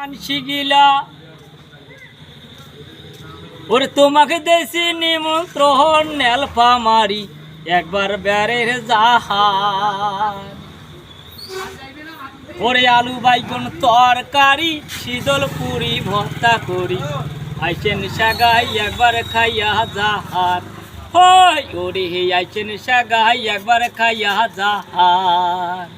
মানসিগিলা ওরে তোমাকে দেশি নিমন্ত্রণ নেলপা মারি একবার বেড়ের জাহান ওরে আলু বাইগন তরকারি শীতল পুরি ভর্তা করি আইছেন সাগাই একবার খাইয়া জাহান হই ওরে হে আইছেন সাগাই একবার খাইয়া জাহান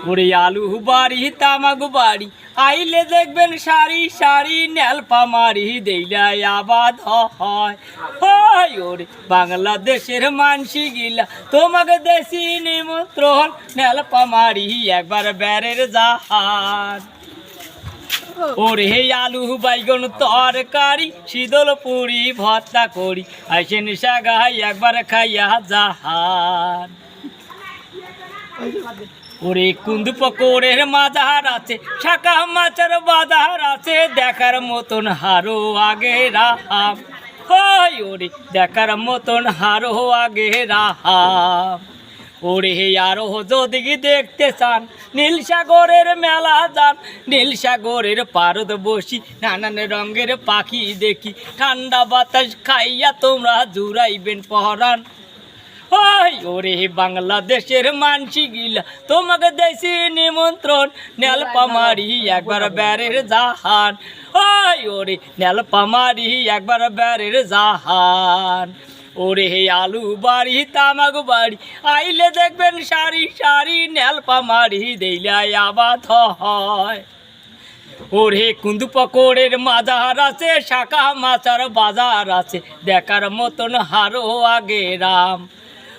ওরে আলু বাড়ি তামাক বাড়ি আইলে দেখবেন সারি সারি নেলপা মারি দেইলাই আবাদ হয় হয় ওরে বাংলাদেশের মানসি গিলা তোমাকে দেশি নিমন্ত্রণ নেলপা মারি একবার বেড়ের জাহান ওরে আলু বাইগন তরকারি শীতল পুরি ভর্তা করি আইসেন সাগাই একবার খাইয়া জাহান ওরে কুন্দু পকোড়ের মাজার আছে শাকা মাছের বাজার আছে দেখার মতন হারো আগে রাহাম হয় ওরে দেখার মতন হারো আগে রাহাম ওরে আরো যদি দেখতে চান নীলসাগরের মেলা যান নীলসাগরের পারদ বসি নানান রঙের পাখি দেখি ঠান্ডা বাতাস খাইয়া তোমরা জুড়াইবেন পহরান ওই ওরে বাংলাদেশের মানসি গিলা তোমাকে দেশি নিমন্ত্রণ নেলপা মারি একবার বেড়ের জাহান ওই ওরে নেলপা মারি একবার বেড়ের জাহান ওরে আলু বাড়ি তামাক বাড়ি আইলে দেখবেন সারি সারি নেলপা মারি দেইলাই আবাদ হয় ওরে কুন্দু পকোড়ের মাজার আছে শাকা মাছার বাজার আছে দেখার মতন হারো আগে রাম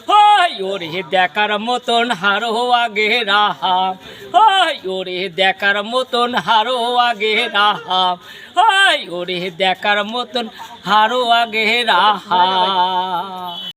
হয় ওরে দেখার মতন হারো আগে রাহাম হয় ওরে দেখার মতন হারো আগে রাহাম হয় ওরে দেখার মতন হারো আগে রাহাম।